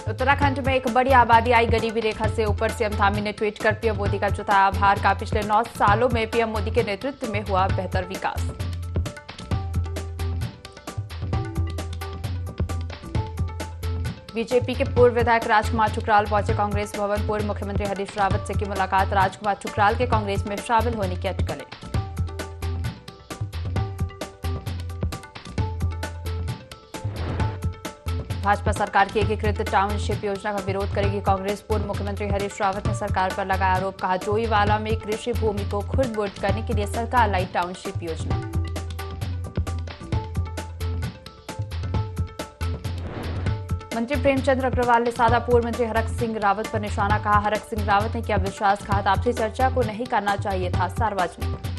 उत्तराखंड में एक बड़ी आबादी आई गरीबी रेखा से ऊपर। सीएम धामी ने ट्वीट कर पीएम मोदी का जताया आभार। का पिछले 9 सालों में पीएम मोदी के नेतृत्व में हुआ बेहतर विकास। बीजेपी के पूर्व विधायक राजकुमार ठुकराल पहुंचे कांग्रेस भवन। पूर्व मुख्यमंत्री हरीश रावत से की मुलाकात। राजकुमार ठुकराल के कांग्रेस में शामिल होने की अटकलें। भाजपा सरकार की एकीकृत टाउनशिप योजना का विरोध करेगी कांग्रेस। पूर्व मुख्यमंत्री हरीश रावत ने सरकार पर लगाया आरोप। कहा जोईवाला में कृषि भूमि को खुद बुर्द करने के लिए सरकार लाई टाउनशिप योजना। मंत्री प्रेमचंद अग्रवाल ने साधा पूर्व मंत्री हरक सिंह रावत पर निशाना। कहा हरक सिंह रावत ने किया विश्वासघात। आपसी चर्चा को नहीं करना चाहिए था सार्वजनिक।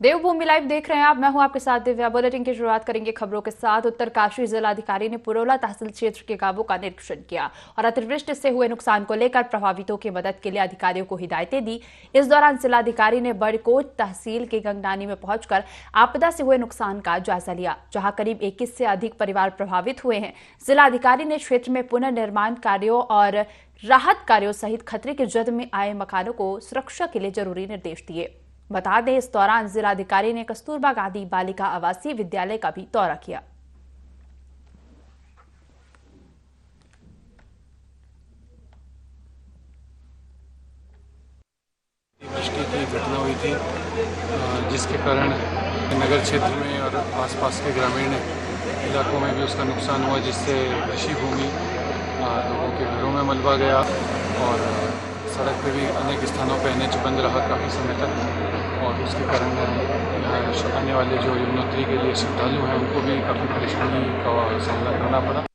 देवभूमि लाइव देख रहे हैं आप। मैं हूं आपके साथ दिव्या। बुलेटिन की शुरुआत करेंगे खबरों के साथ। उत्तरकाशी जिलाधिकारी ने पुरोला तहसील क्षेत्र के गांवों का निरीक्षण किया और अतिवृष्टि से हुए नुकसान को लेकर प्रभावितों की मदद के लिए अधिकारियों को हिदायतें दी। इस दौरान जिलाधिकारी ने बड़कोट तहसील के गंगनानी में पहुंचकर आपदा से हुए नुकसान का जायजा लिया, जहां करीब 21 से अधिक परिवार प्रभावित हुए हैं। जिलाधिकारी ने क्षेत्र में पुनर्निर्माण कार्यों और राहत कार्यों सहित खतरे की जद में आए मकानों को सुरक्षा के लिए जरूरी निर्देश दिए। बता दें इस दौरान जिलाधिकारी ने कस्तूरबा गांधी बालिका आवासीय विद्यालय का भी दौरा किया। वृष्टि की घटना हुई थी जिसके कारण नगर क्षेत्र में और आसपास के ग्रामीण इलाकों में भी उसका नुकसान हुआ, जिससे कृषि भूमि लोगों के घरों में मलबा गया और सड़क पे भी अनेक स्थानों पे एनएच बंद रहा काफ़ी समय तक। और उसके कारण यहाँ आने वाले जो यमुनोत्री के लिए श्रद्धालु हैं उनको भी काफ़ी परेशानी का सामना करना पड़ा।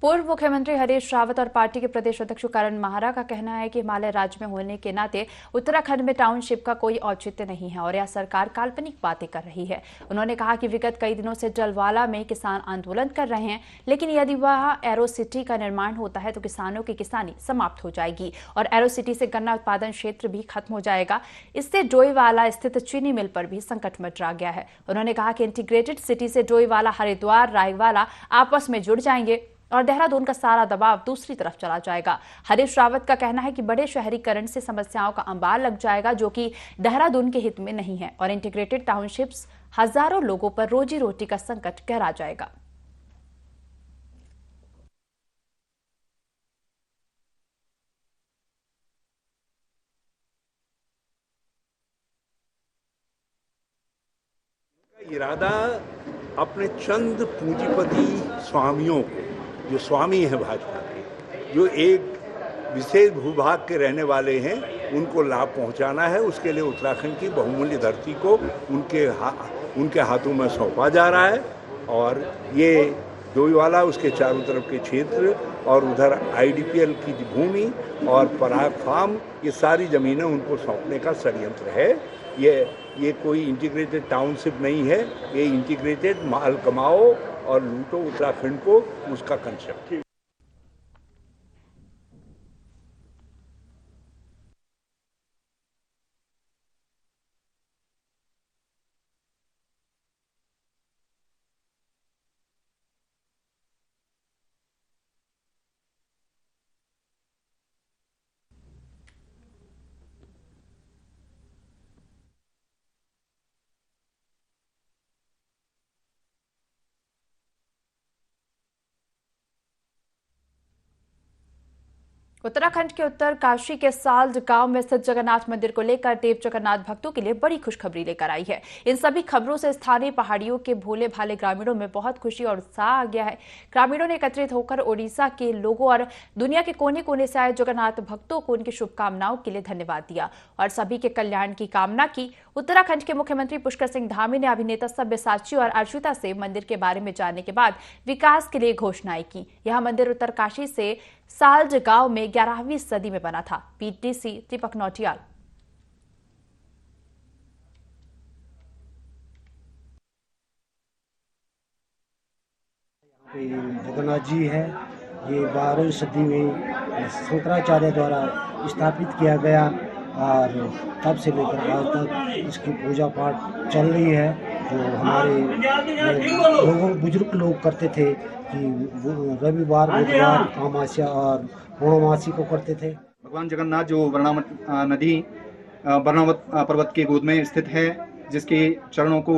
पूर्व मुख्यमंत्री हरीश रावत और पार्टी के प्रदेश अध्यक्ष करण माहरा का कहना है कि हिमालय राज्य में होने के नाते उत्तराखंड में टाउनशिप का कोई औचित्य नहीं है और यह सरकार काल्पनिक बातें कर रही है। उन्होंने कहा कि विगत कई दिनों से जलवाला में किसान आंदोलन कर रहे हैं, लेकिन यदि वह एरो सिटी का निर्माण होता है तो किसानों की किसानी समाप्त हो जाएगी और एरो सिटी से गन्ना उत्पादन क्षेत्र भी खत्म हो जाएगा। इससे डोईवाला स्थित चीनी मिल पर भी संकट मंडरा गया है। उन्होंने कहा कि इंटीग्रेटेड सिटी से डोईवाला, हरिद्वार, रायवाला आपस में जुड़ जाएंगे और देहरादून का सारा दबाव दूसरी तरफ चला जाएगा। हरीश रावत का कहना है कि बड़े शहरीकरण से समस्याओं का अंबार लग जाएगा, जो कि देहरादून के हित में नहीं है और इंटीग्रेटेड टाउनशिप्स हजारों लोगों पर रोजी रोटी का संकट गहरा जाएगा। इरादा अपने चंद पूंजीपति स्वामियों को, जो स्वामी हैं भाजपा के, जो एक विशेष भूभाग के रहने वाले हैं, उनको लाभ पहुंचाना है। उसके लिए उत्तराखंड की बहुमूल्य धरती को उनके हाथों में सौंपा जा रहा है और ये डोईवाला, उसके चारों तरफ के क्षेत्र और उधर आईडीपीएल की भूमि और पराग फार्म, ये सारी ज़मीनें उनको सौंपने का षड्यंत्र है। ये कोई इंटीग्रेटेड टाउनशिप नहीं है, ये इंटीग्रेटेड माल कमाओ और लूटो उत्तराखंड को, उसका कंसेप्ट है। उत्तराखंड के उत्तरकाशी के साल्ड गांव में स्थित जगन्नाथ मंदिर को लेकर देव जगन्नाथ भक्तों के लिए बड़ी खुशखबरी लेकर आई है। इन सभी खबरों से स्थानीय पहाड़ियों के भोले भाले ग्रामीणों में बहुत खुशी और उत्साह आ गया है। ग्रामीणों ने एकत्रित होकर ओडिशा के लोगों और दुनिया के कोने कोने से आए जगन्नाथ भक्तों को उनकी शुभकामनाओं के लिए धन्यवाद दिया और सभी के कल्याण की कामना की। उत्तराखंड के मुख्यमंत्री पुष्कर सिंह धामी ने अभिनेता सब्यसाची और अर्चिता से मंदिर के बारे में जानने के बाद विकास के लिए घोषणाएं की। यह मंदिर उत्तरकाशी से साल्ड गांव में 11वीं सदी में बना था। पीटीसी दीपक नौटियाल। जगन्नाथ जी है, ये 12वीं सदी में शंकराचार्य द्वारा स्थापित किया गया और तब से लेकर आज तक इसकी पूजा पाठ चल रही है। जो हमारे लोगों बुजुर्ग लोग करते थे कि रविवार, बुधवार, अमावस्या और पूर्णमासी को करते थे। भगवान जगन्नाथ जो वर्णावत नदी वर्णावत पर्वत के गोद में स्थित है, जिसके चरणों को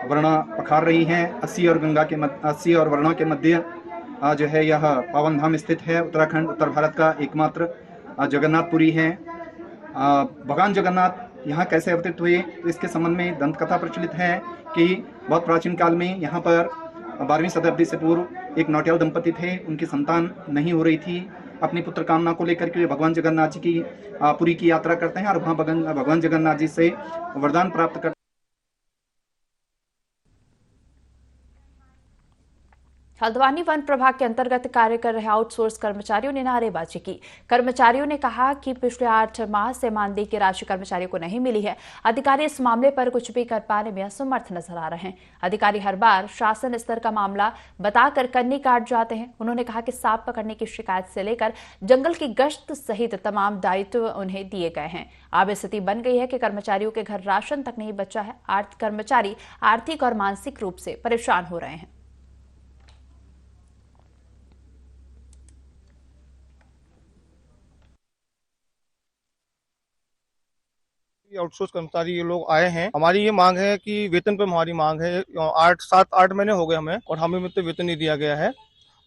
वर्णा पखार रही हैं। 80 और वर्णा के मध्य जो है यह पावन धाम स्थित है। उत्तराखंड उत्तर भारत का एकमात्र जगन्नाथपुरी है। भगवान जगन्नाथ यहाँ कैसे अवतरित हुए, तो इसके संबंध में दंत कथा प्रचलित है कि बहुत प्राचीन काल में यहाँ पर 12वीं शताब्दी से पूर्व एक नौटियाल दंपति थे। उनकी संतान नहीं हो रही थी। अपनी पुत्र कामना को लेकर के भगवान जगन्नाथ जी की पुरी की यात्रा करते हैं और वहाँ भगवान जगन्नाथ जी से वरदान प्राप्त करते हैं। हल्द्वानी वन प्रभाग के अंतर्गत कार्य कर रहे आउटसोर्स कर्मचारियों ने नारेबाजी की। कर्मचारियों ने कहा कि पिछले 8 माह से मानदेय की राशि कर्मचारियों को नहीं मिली है। अधिकारी इस मामले पर कुछ भी कर पाने में असमर्थ नजर आ रहे हैं। अधिकारी हर बार शासन स्तर का मामला बताकर कन्नी काट जाते हैं। उन्होंने कहा कि सांप पकड़ने की शिकायत से लेकर जंगल की गश्त सहित तमाम दायित्व उन्हें दिए गए हैं। अब स्थिति बन गई है कि कर्मचारियों के घर राशन तक नहीं बचा है। कर्मचारी आर्थिक और मानसिक रूप से परेशान हो रहे हैं। आउटसोर्स कर्मचारी ये लोग आए हैं। हमारी ये मांग है कि वेतन पे हमारी मांग है। 7-8 महीने हो गए हमें और हमें तो वेतन नहीं दिया गया है।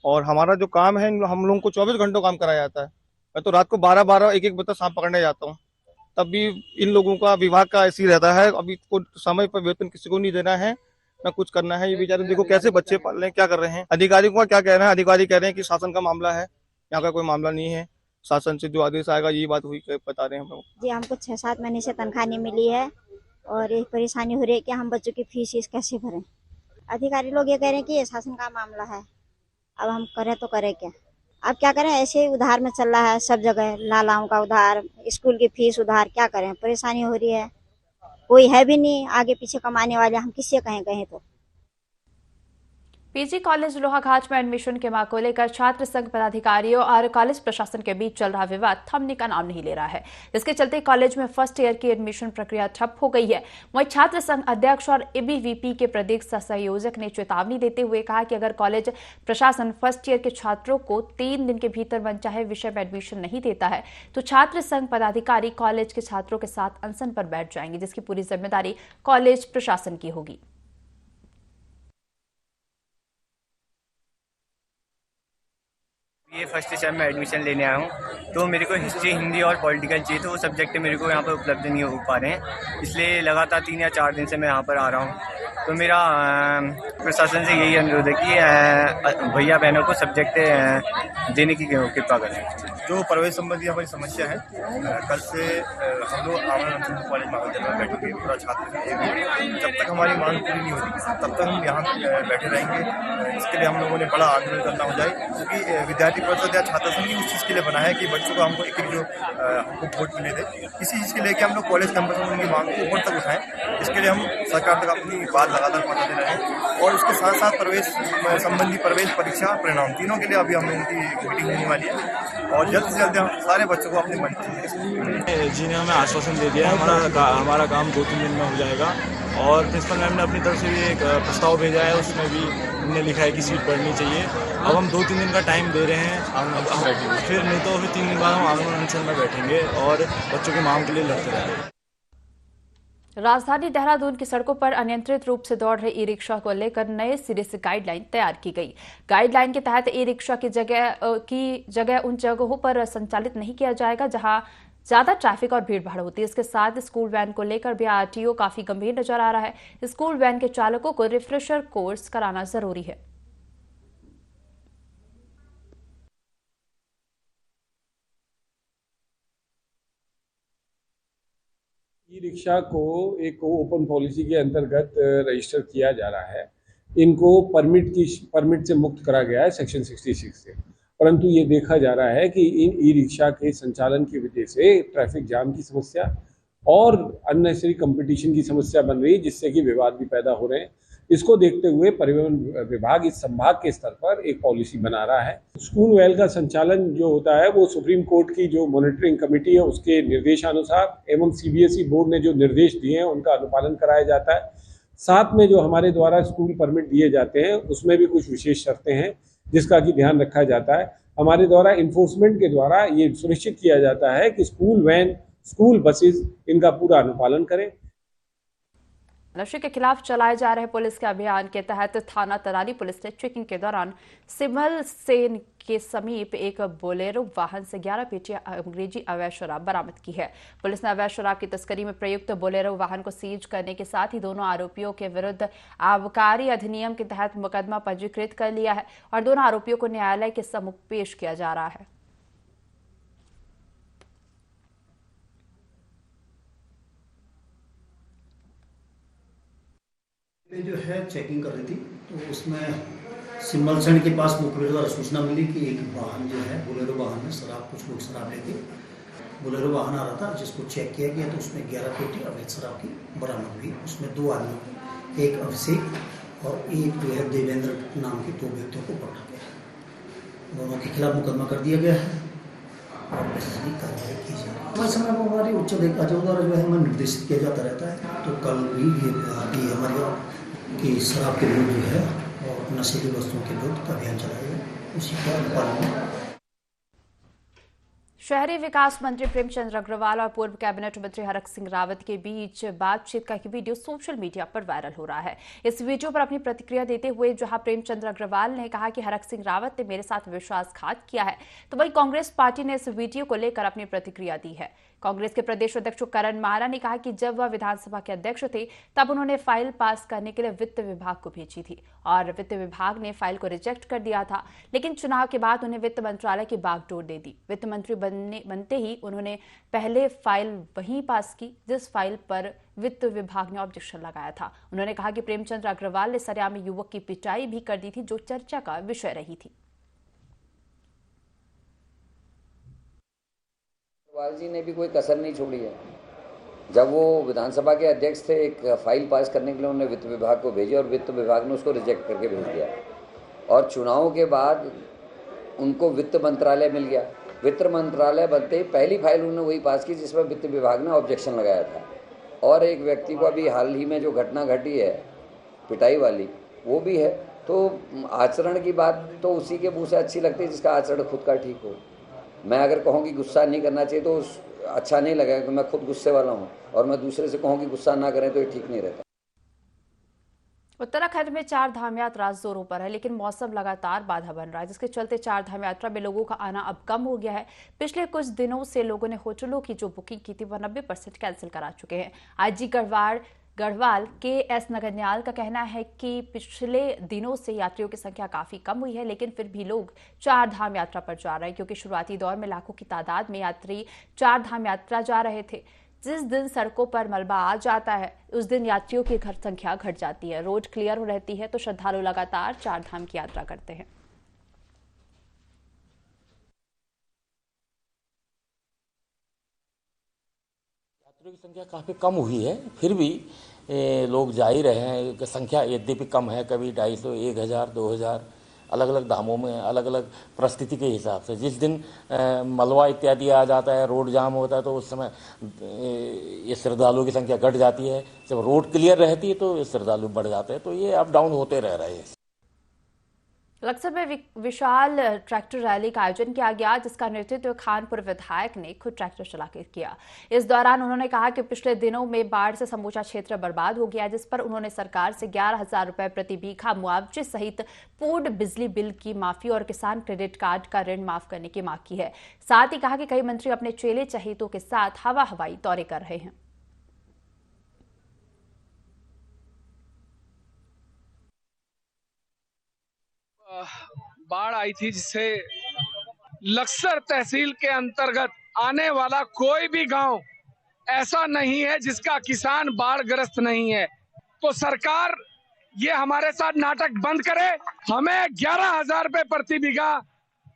और हमारा जो काम है, हम लोगों को 24 घंटों काम कराया जाता है। मैं तो रात को 12-12 1-1 बजे सांप पकड़ने जाता हूँ। तब भी इन लोगों का विभाग का ऐसी रहता है। अभी को समय पर वेतन किसी को नहीं देना है, न कुछ करना है। ये बेचारे देखो कैसे बच्चे पाल रहे हैं, क्या कर रहे हैं। अधिकारियों का क्या कहना है? अधिकारी कह रहे हैं कि शासन का मामला है, यहाँ का कोई मामला नहीं है। शासन से जो आदेश आएगा ये बात हुई बता रहे हैं हम लोग। जी हमको 6-7 महीने से तनख्वाह नहीं मिली है और एक परेशानी हो रही है कि हम बच्चों की फीस कैसे भरें। अधिकारी लोग ये कह रहे हैं कि ये शासन का मामला है, अब हम करें तो करें क्या। अब क्या करें, ऐसे उधार में चल रहा है सब जगह। लालाओं का उधार, स्कूल की फीस उधार, क्या करें, परेशानी हो रही है। कोई है भी नहीं आगे पीछे कमाने वाले, हम किससे कहें तो। पीजी कॉलेज लोहाघाट में एडमिशन के मांग को लेकर छात्र संघ पदाधिकारियों और कॉलेज प्रशासन के बीच चल रहा विवाद थमने का नाम नहीं ले रहा है। इसके चलते कॉलेज में फर्स्ट ईयर की एडमिशन प्रक्रिया ठप हो गई है। वहीं छात्र संघ अध्यक्ष और एबीवीपी के प्रदेश सहयोजक ने चेतावनी देते हुए कहा कि अगर कॉलेज प्रशासन फर्स्ट ईयर के छात्रों को 3 दिन के भीतर मनचाहे विषय में एडमिशन नहीं देता है तो छात्र संघ पदाधिकारी कॉलेज के छात्रों के साथ अनशन पर बैठ जाएंगे, जिसकी पूरी जिम्मेदारी कॉलेज प्रशासन की होगी। ये फर्स्ट सेम में एडमिशन लेने आया हूँ, तो मेरे को हिस्ट्री, हिंदी और पॉलिटिकल चाहिए, तो वो सब्जेक्ट मेरे को यहाँ पर उपलब्ध नहीं हो पा रहे हैं। इसलिए लगातार 3 या 4 दिन से मैं यहाँ पर आ रहा हूँ। तो मेरा प्रशासन से यही अनुरोध है कि भैया बहनों को सब्जेक्ट देने की कृपा करें। जो प्रवेश संबंधी हमारी समस्या है, कल से हम लोग आवाम कॉलेज महाविद्यालय में बैठेंगे, पूरा छात्र। जब तक हमारी मांग पूरी नहीं होती तब तक हम यहाँ बैठे रहेंगे। इसके लिए हम लोगों ने बड़ा आंदोलन करना हो जाए, क्योंकि विद्यार्थी परिषद या छात्र संघ उस चीज़ के लिए बना है कि बच्चों को हमको एक जो हमको वोट मिले थे, इसी चीज़ के लेकर हम लोग कॉलेज कैंपस में उनकी मांग को ऊपर तक उठाएं। इसके लिए हम सरकार तक अपनी बात लगातार पहुँचाते रहें। और उसके साथ साथ प्रवेश संबंधी प्रवेश परीक्षा परिणाम तीनों के लिए अभी हम लोगों की मीटिंग होने वाली है और जल्द से जल्द हम सारे बच्चों को अपने मन जी ने हमें आश्वासन दे दिया है, हमारा काम 2-3 दिन में हो जाएगा। और प्रिंसिपल मैम ने अपनी तरफ से भी एक प्रस्ताव भेजा है, उसमें भी उन्होंने लिखा है कि सीट बढ़नी चाहिए। अब हम 2-3 दिन का टाइम दे रहे हैं, फिर नहीं तो फिर 3 दिन बाद हम आंदोलन अनशन में बैठेंगे और बच्चों की मांग के लिए लड़ते रहेंगे। राजधानी देहरादून की सड़कों पर अनियंत्रित रूप से दौड़ रहे ई रिक्शा को लेकर नए सिरे से गाइडलाइन तैयार की गई। गाइडलाइन के तहत ई रिक्शा की जगह उन जगहों पर संचालित नहीं किया जाएगा जहां ज्यादा ट्रैफिक और भीड़भाड़ होती है। इसके साथ स्कूल वैन को लेकर भी आरटीओ काफी गंभीर नजर आ रहा है। स्कूल वैन के चालकों को रिफ्रेशर कोर्स कराना जरूरी है। ई रिक्शा को एक ओपन पॉलिसी के अंतर्गत रजिस्टर किया जा रहा है। इनको परमिट से मुक्त करा गया है सेक्शन 66 से, परंतु ये देखा जा रहा है कि इन ई रिक्शा के संचालन की वजह से ट्रैफिक जाम की समस्या और अननेसेसरी कंपटीशन की समस्या बन रही है, जिससे कि विवाद भी पैदा हो रहे हैं। इसको देखते हुए परिवहन विभाग इस संभाग के स्तर पर एक पॉलिसी बना रहा है। स्कूल वैन का संचालन जो होता है वो सुप्रीम कोर्ट की जो मॉनिटरिंग कमेटी है उसके निर्देशानुसार एवं सीबीएसई बोर्ड ने जो निर्देश दिए हैं उनका अनुपालन कराया जाता है। साथ में जो हमारे द्वारा स्कूल परमिट दिए जाते हैं उसमें भी कुछ विशेष शर्तें हैं जिसका कि ध्यान रखा जाता है। हमारे द्वारा इन्फोर्समेंट के द्वारा ये सुनिश्चित किया जाता है कि स्कूल वैन, स्कूल बसेस इनका पूरा अनुपालन करें। नशे के खिलाफ चलाए जा रहे पुलिस के अभियान के तहत थाना तराली पुलिस ने चेकिंग के दौरान सिमल सेन के समीप एक बोलेरो वाहन से 11 पेटी अंग्रेजी अवैध शराब बरामद की है। पुलिस ने अवैध शराब की तस्करी में प्रयुक्त बोलेरो वाहन को सीज करने के साथ ही दोनों आरोपियों के विरुद्ध आबकारी अधिनियम के तहत मुकदमा पंजीकृत कर लिया है और दोनों आरोपियों को न्यायालय के सम्मुख पेश किया जा रहा है। जो है चेकिंग कर रही थी तो उसमें सिम्बल सेंड के पास मुखबिर द्वारा सूचना मिली कि एक वाहन जो है बोलेरो वाहन में शराब, कुछ लोग शराब लेके बोलेरो वाहन आ रहा था जिसको चेक किया गया तो उसमें 11 पेटी अवैध शराब की बरामद हुई। उसमें 2 आदमी, एक अभिषेक और एक जो है देवेंद्र नाम के 2 व्यक्तियों को पकड़ा गया। दोनों के खिलाफ मुकदमा कर दिया गया है और प्रशासनिक कार्रवाई की जा रही है। समय पर हमारे उच्च अधिकारियों द्वारा जो है हमें निर्देशित किया जाता रहता है। तो कल भी ये हमारे कि शराब के विरुद्ध जो है और नशीली वस्तुओं के विरुद्ध अभियान चलाएगा, उसी का अनुपालन। शहरी विकास मंत्री प्रेमचंद अग्रवाल और पूर्व कैबिनेट मंत्री हरक सिंह रावत के बीच बातचीत का वीडियो सोशल मीडिया पर वायरल हो रहा है। इस वीडियो पर अपनी प्रतिक्रिया देते हुए जहां प्रेमचंद अग्रवाल ने कहा कि हरक सिंह रावत ने मेरे साथ विश्वासघात किया है, तो वहीं कांग्रेस पार्टी ने इस वीडियो को लेकर अपनी प्रतिक्रिया दी है। कांग्रेस के प्रदेश अध्यक्ष करण माहरा ने कहा कि जब वह विधानसभा के अध्यक्ष थे तब उन्होंने फाइल पास करने के लिए वित्त विभाग को भेजी थी और वित्त विभाग ने फाइल को रिजेक्ट कर दिया था, लेकिन चुनाव के बाद उन्हें वित्त मंत्रालय की बागडोर दे दी। वित्त मंत्री बनते ही उन्होंने पहले फाइल वहीं पास की जिस फाइल पर वित्त विभाग ने ऑब्जेक्शन लगाया था। उन्होंने कहा कि प्रेमचंद अग्रवाल ने सरेआम युवक की पिटाई भी कर दी थी जो चर्चा का विषय रही थी। अग्रवाल जी ने भी कोई कसर नहीं छोड़ी है। जब वो विधानसभा के अध्यक्ष थे, एक फाइल पास करने के लिए उन्होंने वित्त विभाग को भेजी और वित्त विभाग ने उसको रिजेक्ट करके भेज दिया और चुनाव के बाद उनको वित्त मंत्रालय मिल गया। वित्त मंत्रालय बनते ही पहली फाइल उन्होंने वही पास की जिसमें वित्त विभाग ने ऑब्जेक्शन लगाया था। और एक व्यक्ति को अभी हाल ही में जो घटना घटी है पिटाई वाली, वो भी है। तो आचरण की बात तो उसी के मुँह से अच्छी लगती है जिसका आचरण खुद का ठीक हो। मैं अगर कहूँ कि गुस्सा नहीं करना चाहिए तो अच्छा नहीं लगेगा कि मैं खुद गुस्से वाला हूँ और मैं दूसरे से कहूँ कि गुस्सा ना करें तो ये ठीक नहीं रहता। उत्तराखंड में 4 धाम यात्रा जोरों पर है, लेकिन मौसम लगातार बाधा बन रहा है, जिसके चलते 4 धाम यात्रा में लोगों का आना अब कम हो गया है। पिछले कुछ दिनों से लोगों ने होटलों की जो बुकिंग की थी वह 90% कैंसिल करा चुके हैं। आईजी गढ़वाल के एस नगरन्याल का कहना है कि पिछले दिनों से यात्रियों की संख्या काफी कम हुई है, लेकिन फिर भी लोग 4 धाम यात्रा पर जा रहे हैं, क्योंकि शुरुआती दौर में लाखों की तादाद में यात्री 4 धाम यात्रा जा रहे थे। जिस दिन सड़कों पर मलबा आ जाता है उस दिन यात्रियों की संख्या घट जाती है। रोड क्लियर रहती है तो श्रद्धालु लगातार 4 धाम की यात्रा करते हैं। यात्रियों की संख्या काफ़ी कम हुई है, फिर भी लोग जा ही रहे हैं। संख्या यद्यपि कम है, कभी 250, 1000, 2000, अलग अलग धामों में अलग अलग परिस्थिति के हिसाब से। जिस दिन मलबा इत्यादि आ जाता है, रोड जाम होता है, तो उस समय ये श्रद्धालुओं की संख्या घट जाती है। जब रोड क्लियर रहती है तो श्रद्धालु बढ़ जाते हैं। तो ये अप डाउन होते रह रहे हैं। लक्सर में विशाल ट्रैक्टर रैली का आयोजन किया गया, जिसका नेतृत्व खानपुर विधायक ने खुद ट्रैक्टर चलाकर किया। इस दौरान उन्होंने कहा कि पिछले दिनों में बाढ़ से समूचा क्षेत्र बर्बाद हो गया, जिस पर उन्होंने सरकार से 11,000 रुपए प्रति बीघा मुआवजे सहित पूर्ण बिजली बिल की माफी और किसान क्रेडिट कार्ड का ऋण माफ करने की मांग की है। साथ ही कहा कि कई मंत्री अपने चेले चहेतों के साथ हवाई दौरे कर रहे हैं। बाढ़ आई थी, जिससे लक्सर तहसील के अंतर्गत आने वाला कोई भी गांव ऐसा नहीं है जिसका किसान बाढ़ग्रस्त नहीं है। तो सरकार ये हमारे साथ नाटक बंद करे। हमें 11,000 रुपए प्रति बीघा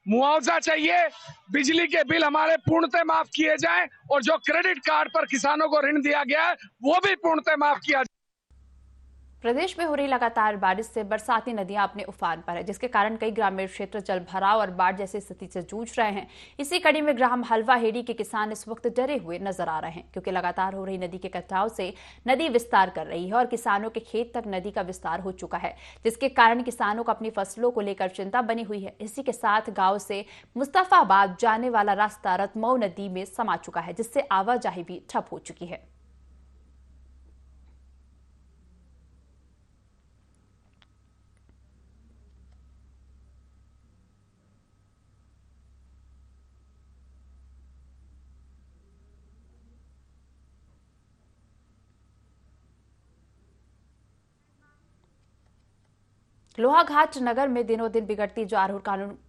मुआवजा चाहिए, बिजली के बिल हमारे पूर्णतः माफ किए जाएं और जो क्रेडिट कार्ड पर किसानों को ऋण दिया गया है वो भी पूर्णतः माफ किया जाए। प्रदेश में हो रही लगातार बारिश से बरसाती नदियां अपने उफान पर है, जिसके कारण कई ग्रामीण क्षेत्र जल भराव और बाढ़ जैसी स्थिति से जूझ रहे हैं। इसी कड़ी में ग्राम हलवा हेड़ी के किसान इस वक्त डरे हुए नजर आ रहे हैं, क्योंकि लगातार हो रही नदी के कटाव से नदी विस्तार कर रही है और किसानों के खेत तक नदी का विस्तार हो चुका है, जिसके कारण किसानों को अपनी फसलों को लेकर चिंता बनी हुई है। इसी के साथ गाँव से मुस्तफाबाद जाने वाला रास्ता रतमऊ नदी में समा चुका है, जिससे आवाजाही भी ठप हो चुकी है। लोहाघाट नगर में दिनों दिन बिगड़ती जा रही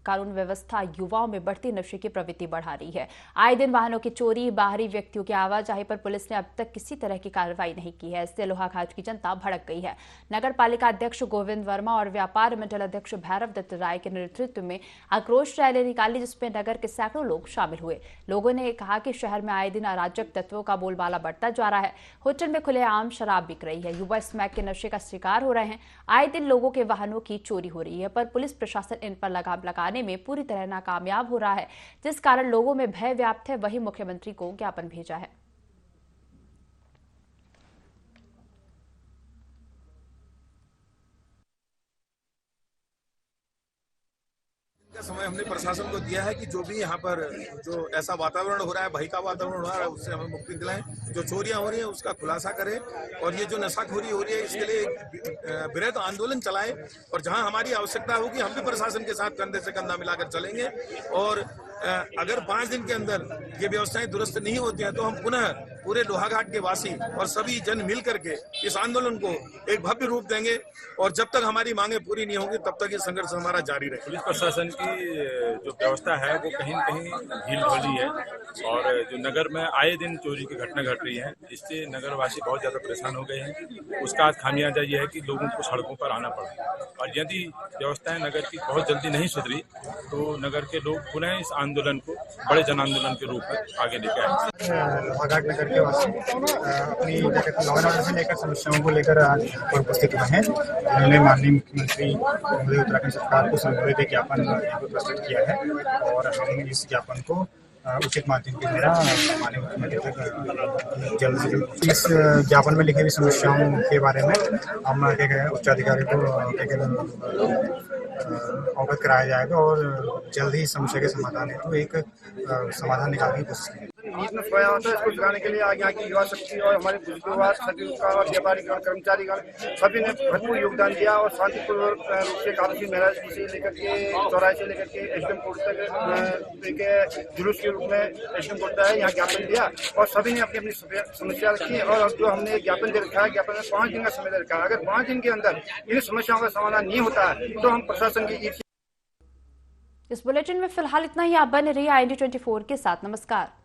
कानून व्यवस्था युवाओं में बढ़ती नशे की प्रवृत्ति बढ़ा रही है। आए दिन वाहनों की चोरी, बाहरी व्यक्तियों की आवाजाही पर पुलिस ने अब तक किसी तरह की कार्रवाई नहीं की है। इससे लोहाघाट की जनता भड़क गई है। नगर पालिका अध्यक्ष गोविंद वर्मा और व्यापार मंडल अध्यक्ष भैरव दत्त राय के नेतृत्व में आक्रोश रैली निकाली, जिसमें नगर के सैकड़ों लोग शामिल हुए। लोगों ने कहा कि शहर में आए दिन अराजक तत्वों का बोलबाला बढ़ता जा रहा है। होटल में खुलेआम शराब बिक रही है, युवा स्मैक के नशे का शिकार हो रहे हैं। आए दिन लोगों के वाहनों की चोरी हो रही है, पर पुलिस प्रशासन इन पर लगाम लगाने में पूरी तरह नाकामयाब हो रहा है, जिस कारण लोगों में भय व्याप्त है। वहीं मुख्यमंत्री को ज्ञापन भेजा है। समय हमने प्रशासन को दिया है कि जो भी यहाँ पर जो ऐसा वातावरण हो रहा है, भय का वातावरण हो रहा है, उससे हमें मुक्ति दिलाएं। जो चोरियां हो रही हैं उसका खुलासा करें और ये जो नशाखोरी हो रही है इसके लिए वृहद आंदोलन चलाएं। और जहां हमारी आवश्यकता होगी हम भी प्रशासन के साथ कंधे से कंधा मिलाकर चलेंगे। और अगर 5 दिन के अंदर ये व्यवस्थाएं दुरुस्त नहीं होती हैं तो हम पुनः पूरे लोहाघाट के वासी और सभी जन मिल करके इस आंदोलन को एक भव्य रूप देंगे। और जब तक हमारी मांगे पूरी नहीं होंगी तब तक ये संघर्ष हमारा जारी रहेगा। पुलिस प्रशासन की जो व्यवस्था है वो कहीं न कहीं ढील ढोली है और जो नगर में आए दिन चोरी की घटना घट रही है, इससे नगरवासी बहुत ज्यादा परेशान हो गए हैं। उसका खामियाजा ये है कि लोगों को सड़कों पर आना पड़ा और यदि व्यवस्थाएं नगर की बहुत जल्दी नहीं सुधरी तो नगर के लोग पुनः इस आंदोलन को बड़े जन आंदोलन के रूप में आगे लेकर आए। लोहाघाट नगर के वासी अपनी लॉ से लेकर समस्याओं को लेकर आज उपस्थित हुए हैं। उन्होंने माननीय मुख्यमंत्री महोदय उत्तराखंड सरकार को संबोधित ज्ञापन प्रस्तुत किया है और हम इस ज्ञापन को उचित माध्यम के द्वारा माननीय मुख्यमंत्री तक जल्द से जल्द इस ज्ञापन में लिखी हुई समस्याओं के बारे में हम उच्चाधिकारी को अवगत कराया जाएगा और जल्द ही समस्या के समाधान हेतु एक समाधान निकालने की कोशिश करेंगे। नीट में खोया होता है, इसको चुकाने के लिए आज यहाँ की युवा शक्ति और हमारे बुजुर्ग सभी और व्यापारीगण, कर्मचारीगण सभी ने भरपूर योगदान दिया और शांतिपूर्ण रूप से काफी महाराज से लेकर के चौराहे से लेकर के एसडीएम कोर्ट तक जुलूस के रूप में एसडीएम कोर्ट है यहाँ ज्ञापन दिया और सभी ने अपनी अपनी समस्या रखी। और जो हमने ज्ञापन दे रखा है, ज्ञापन में 5 दिन का समय दे रखा है। अगर 5 दिन के अंदर इन समस्याओं का समाधान नहीं होता है तो हम प्रशासन की। इस बुलेटिन में फिलहाल इतना ही। आप बने रहिए IND24 के साथ। नमस्कार।